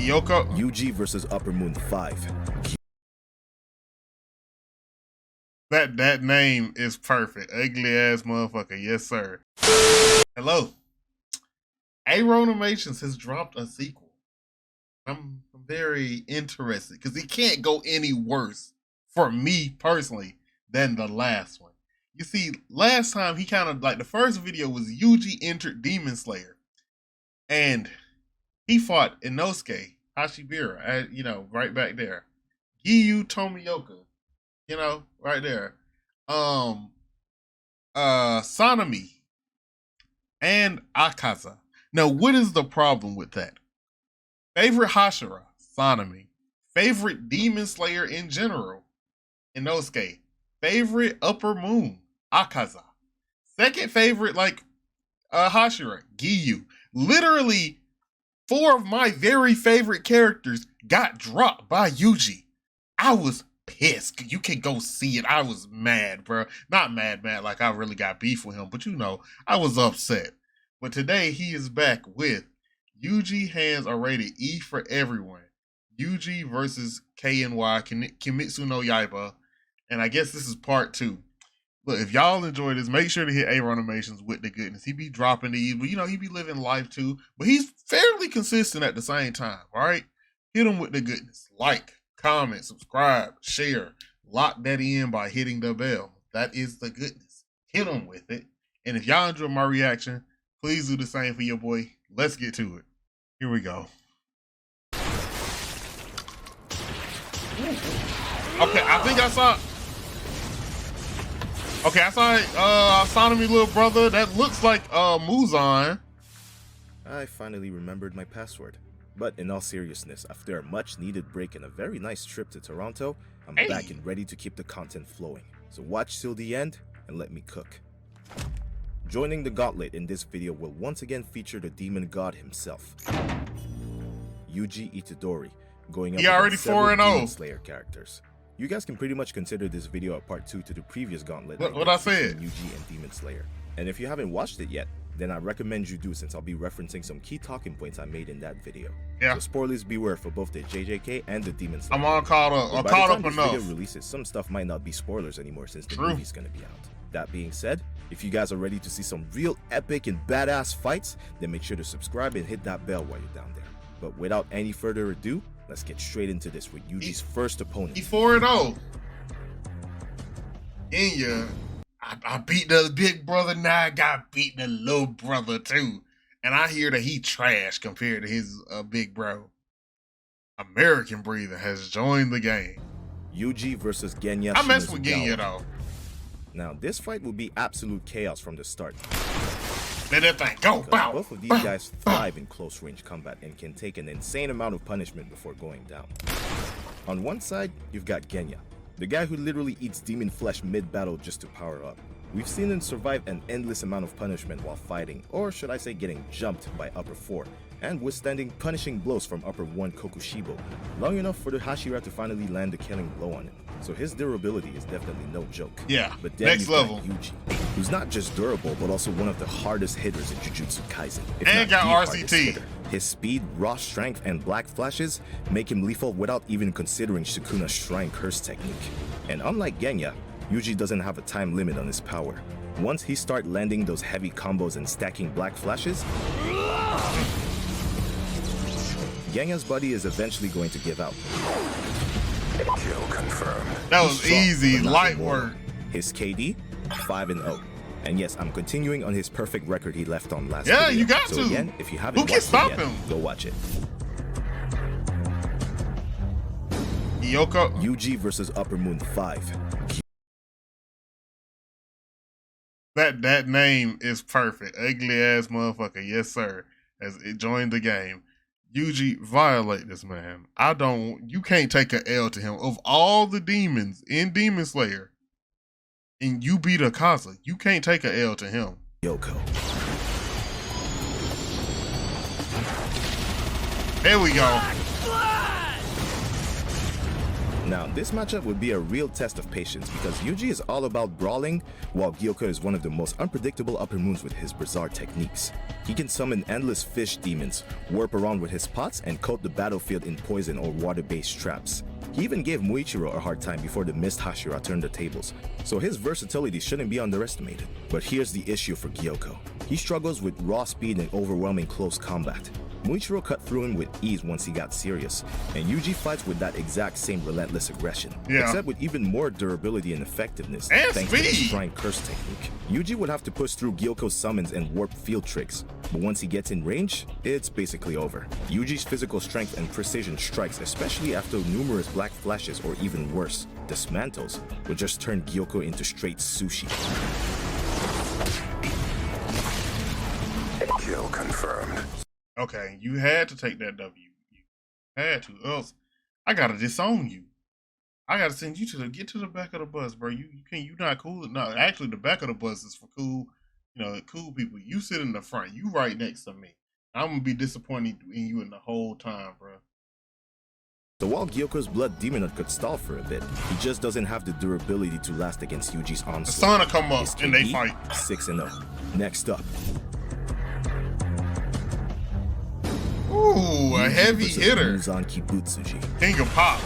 Gyokko. Yuji versus Upper Moon 5. That name is perfect. Ugly ass motherfucker. Yes, sir. Hello. a-ronimation has dropped a sequel. I'm very interested because it can't go any worse for me personally than the last one. You see, last time he kind of like the first video was Yuji entered Demon Slayer, and he fought Inosuke, Hashibira, right back there. Giyu Tomioka, right there. Sanemi and Akaza. Now, what is the problem with that? Favorite Hashira, Sanemi. Favorite Demon Slayer in general, Inosuke. Favorite Upper Moon, Akaza. Second favorite, Hashira, Giyu. Literally, 4 of my very favorite characters got dropped by Yuji. I was pissed. You can go see it. I was mad, bro. Not mad, like I really got beef with him, but I was upset. But today, he is back with Yuji hands are rated E for everyone. Yuji versus KNY, Kimetsu no Yaiba. And I guess this is part 2. Look, if y'all enjoy this, make sure to hit a-ronimation with the goodness. He be dropping these, but he be living life too. But he's fairly consistent at the same time, all right? Hit him with the goodness. Like, comment, subscribe, share. Lock that in by hitting the bell. That is the goodness. Hit him with it. And if y'all enjoy my reaction, please do the same for your boy. Let's get to it. Here we go. Okay, I think I saw... Okay, I saw Sanemi little brother. That looks like Muzan. I finally remembered my password. But in all seriousness, after a much needed break and a very nice trip to Toronto, I'm back and ready to keep the content flowing. So watch till the end and let me cook. Joining the gauntlet in this video will once again feature the demon god himself, Yuji Itadori, going up against several Demon Slayer characters. You guys can pretty much consider this video a part 2 to the previous gauntlet. What I said? Yuji and Demon Slayer. And if you haven't watched it yet, then I recommend you do, since I'll be referencing some key talking points I made in that video. Yeah. So spoilers beware for both the JJK and the Demon Slayer. I'm all caught up. I'm caught up enough. By the time this video releases, some stuff might not be spoilers anymore since the movie's gonna be out. That being said, if you guys are ready to see some real epic and badass fights, then make sure to subscribe and hit that bell while you're down there. But without any further ado, let's get straight into this with Yuji's first opponent. He 4-0. Genya, I beat the big brother, now I got beaten the little brother too. And I hear that he trash compared to his big bro. American Breather has joined the game. Yuji versus Genya. I mess with Genya though. Now, this fight will be absolute chaos from the start. Let that thing go. Bow, both of these guys thrive in close range combat and can take an insane amount of punishment before going down. On one side, you've got Genya, the guy who literally eats demon flesh mid-battle just to power up. We've seen him survive an endless amount of punishment while fighting, or should I say getting jumped by Upper 4, and withstanding punishing blows from Upper 1 Kokushibo, long enough for the Hashira to finally land the killing blow on him. So his durability is definitely no joke. Yeah, but then next level. Yuji, who's not just durable, but also one of the hardest hitters in Jujutsu Kaisen. And got RCT. His speed, raw strength, and black flashes make him lethal without even considering Sukuna's Shrine Curse technique. And unlike Genya, Yuji doesn't have a time limit on his power. Once he starts landing those heavy combos and stacking black flashes, Genya's body is eventually going to give out. Kill confirmed. That was easy, light work. His KD, 5-0. And yes, I'm continuing on his perfect record he left on last video. You got to. Again, if you haven't watched it yet, go watch it. Gyokko. Yuji versus Upper Moon 5. That name is perfect. Ugly ass motherfucker. Yes, sir. As it joined the game. Yuji, violate this man. You can't take an L to him. Of all the demons in Demon Slayer, and you beat Akaza, you can't take an L to him. Gyokko. There we go. Now, this matchup would be a real test of patience because Yuji is all about brawling, while Gyokko is one of the most unpredictable upper moons with his bizarre techniques. He can summon endless fish demons, warp around with his pots, and coat the battlefield in poison or water-based traps. He even gave Muichiro a hard time before the missed Hashira turned the tables, so his versatility shouldn't be underestimated. But here's the issue for Gyokko. He struggles with raw speed and overwhelming close combat. Muichiro cut through him with ease once he got serious, and Yuji fights with that exact same relentless aggression, except with even more durability and effectiveness and thanks speed. to his Shrine Curse technique. Yuji would have to push through Gyokko's summons and warp field tricks, but once he gets in range, it's basically over. Yuji's physical strength and precision strikes, especially after numerous black flashes or even worse, dismantles, would just turn Gyokko into straight sushi. Kill confirmed. Okay, you had to take that W. You had to, else I gotta disown you. I gotta send you to get to the back of the bus, bro. You not cool. No, actually, the back of the bus is for cool, cool people. You sit in the front. You right next to me. I'm gonna be disappointed in you in the whole time, bro. So while Gyokko's Blood Demon could stall for a bit, he just doesn't have the durability to last against Yuji's onslaught. The sun will come up His and they KD, fight. 6-0. Next up. Ooh, a heavy versus hitter. Muzan Kibutsuji. King of Pop.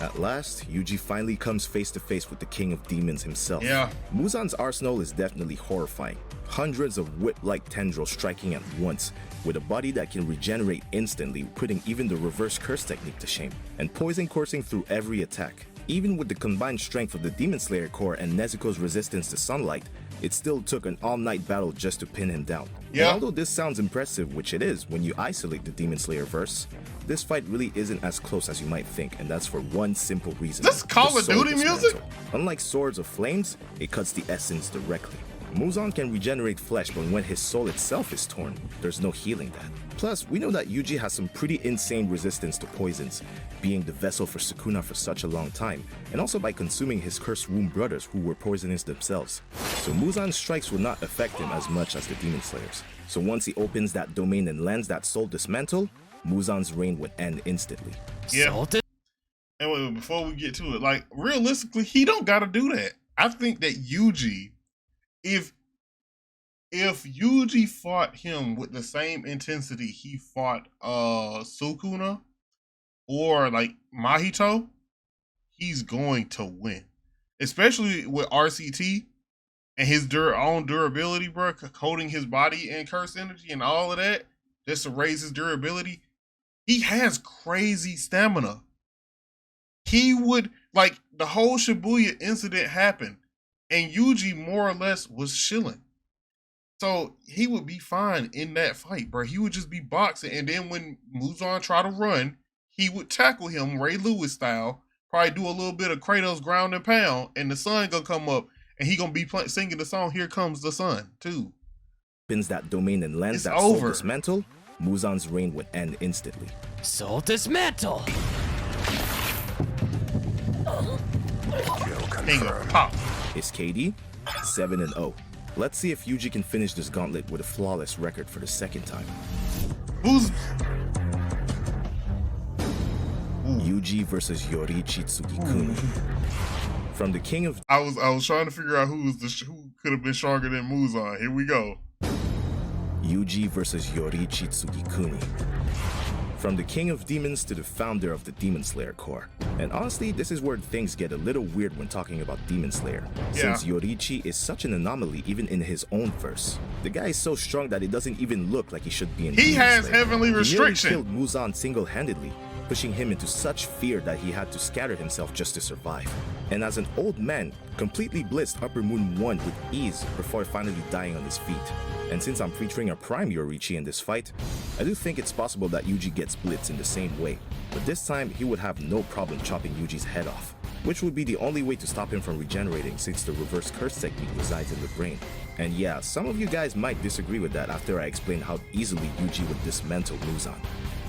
At last, Yuji finally comes face to face with the King of Demons himself. Yeah. Muzan's arsenal is definitely horrifying. Hundreds of whip-like tendrils striking at once, with a body that can regenerate instantly, putting even the reverse curse technique to shame, and poison coursing through every attack. Even with the combined strength of the Demon Slayer core and Nezuko's resistance to sunlight, it still took an all-night battle just to pin him down. Yeah. And although this sounds impressive, which it is when you isolate the Demon Slayer verse, this fight really isn't as close as you might think, and that's for one simple reason. This Call The of soul Duty dismantle. music? Unlike Swords of Flames, it cuts the essence directly. Muzan can regenerate flesh, but when his soul itself is torn, there's no healing that. Plus, we know that Yuji has some pretty insane resistance to poisons, being the vessel for Sukuna for such a long time, and also by consuming his cursed womb brothers who were poisonous themselves. So Muzan's strikes will not affect him as much as the Demon Slayers. So once he opens that domain and lands that soul dismantle, Muzan's reign would end instantly. Yeah. And wait, before we get to it, like realistically, he don't gotta do that. I think that Yuji, if Yuji fought him with the same intensity he fought Sukuna or like Mahito, he's going to win. Especially with RCT and his own durability, bro, coating his body in curse energy and all of that, just to raise his durability. He has crazy stamina. He would, like, the whole Shibuya incident happened, and Yuji more or less was chilling. So he would be fine in that fight, bro. He would just be boxing, and then when Muzan tried to run, he would tackle him Ray Lewis style, probably do a little bit of Kratos ground and pound, and the sun gonna come up, and he gonna be singing the song "Here Comes the Sun" too. Opens that domain and lands It's that over. soul dismantle, Muzan's reign would end instantly. Soul dismantle. Kill King of confirmed. Pop. His KD, 7-0. Let's see if Yuji can finish this gauntlet with a flawless record for the second time. Who's Yuji versus Yoriichi Tsugikuni. From the King of I was trying to figure out who could have been stronger than Muzan. Here we go. Yuji versus Yoriichi Tsugikuni. From the King of Demons to the founder of the Demon Slayer Corps. And honestly, this is where things get a little weird when talking about Demon Slayer, since Yoriichi is such an anomaly even in his own verse. The guy is so strong that it doesn't even look like he should be in He Demon has Slayer. heavenly He nearly restriction. killed Muzan single-handedly, pushing him into such fear that he had to scatter himself just to survive. And as an old man, completely blitzed Upper Moon 1 with ease before finally dying on his feet. And since I'm featuring a prime Yoriichi in this fight, I do think it's possible that Yuji gets blitzed in the same way, but this time he would have no problem chopping Yuji's head off, which would be the only way to stop him from regenerating since the reverse curse technique resides in the brain. And yeah, some of you guys might disagree with that after I explain how easily Yuji would dismantle Muzan.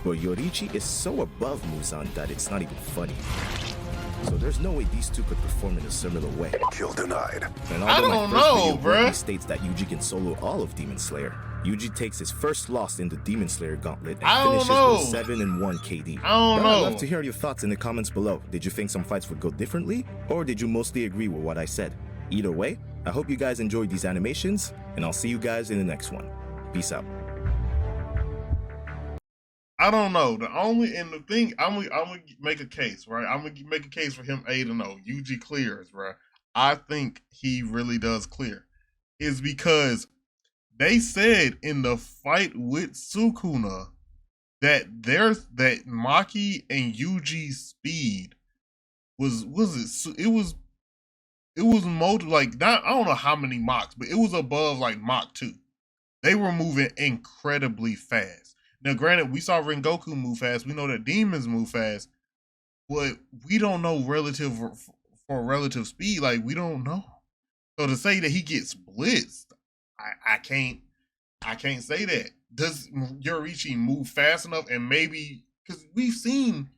But Yoriichi is so above Muzan that it's not even funny. so there's no way these two could perform in a similar way. Kill denied. And I although don't my first know, video bruh. bluntly states that Yuji can solo all of Demon Slayer, Yuji takes his first loss in the Demon Slayer gauntlet and I don't finishes know. with 7-1 KD. I don't But I'd know. love to hear your thoughts in the comments below. Did you think some fights would go differently, or did you mostly agree with what I said? Either way, I hope you guys enjoyed these animations, and I'll see you guys in the next one. Peace out. I don't know. The thing, I'm gonna make a case, right? I'm gonna make a case for him 8-0. Yuji clears, right? I think he really does clear. Is because they said in the fight with Sukuna that Maki and Yuji's speed was multiple, like, not, I don't know how many Machs, but it was above like Mach 2. They were moving incredibly fast. Now, granted, we saw Rengoku move fast. We know that demons move fast, but we don't know for relative speed. Like, we don't know. So to say that he gets blitzed, I can't say that. Does Yoriichi move fast enough? And maybe, because we've seen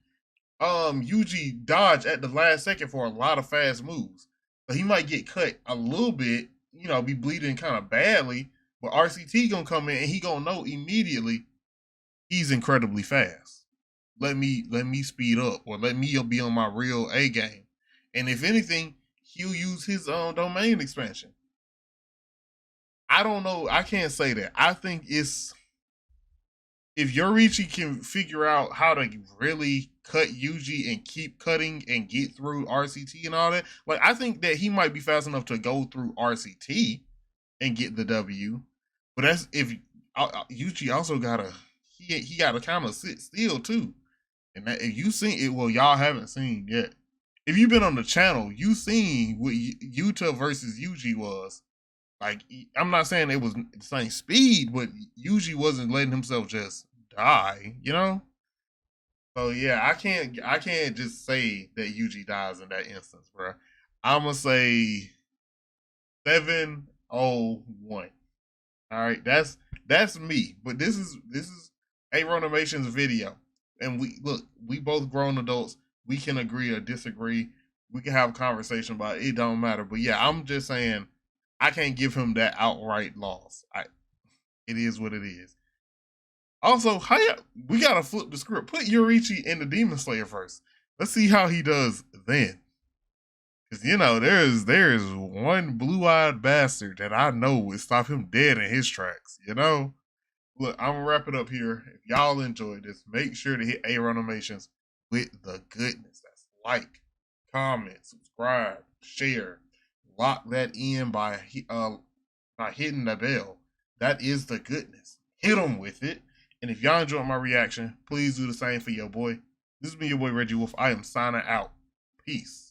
Yuji dodge at the last second for a lot of fast moves. So he might get cut a little bit, be bleeding kind of badly, but RCT gonna come in and he gonna know immediately he's incredibly fast. Let me speed up, or let me be on my real A game. And if anything, he'll use his domain expansion. I don't know. I can't say that. I think it's, if Yoriichi can figure out how to really cut Yuji and keep cutting and get through RCT and all that, like, I think that he might be fast enough to go through RCT and get the W. But that's if Yuji also gotta, he gotta kind of sit still too. And that, if you seen it, well, y'all haven't seen yet. If you've been on the channel, you seen what Yuta versus Yuji was. Like, I'm not saying it was the same speed, but Yuji wasn't letting himself just die, So yeah, I can't just say that Yuji dies in that instance, bro. I'm gonna say 7-0-1. All right, that's me. But this is a-ronimation video, and we both grown adults. We can agree or disagree. We can have a conversation about it. It don't matter. But yeah, I'm just saying I can't give him that outright loss. It is what it is. Also, we gotta flip the script. Put Yoriichi in the Demon Slayer first. Let's see how he does then. Because, there's one blue-eyed bastard that I know would stop him dead in his tracks, Look, I'm gonna wrap it up here. If y'all enjoyed this, make sure to hit a-ronimations with the goodness. That's like, comment, subscribe, share. Lock that in by hitting the bell. That is the goodness. Hit them with it. And if y'all enjoyed my reaction, please do the same for your boy. This has been your boy Reggie Wolf. I am signing out. Peace.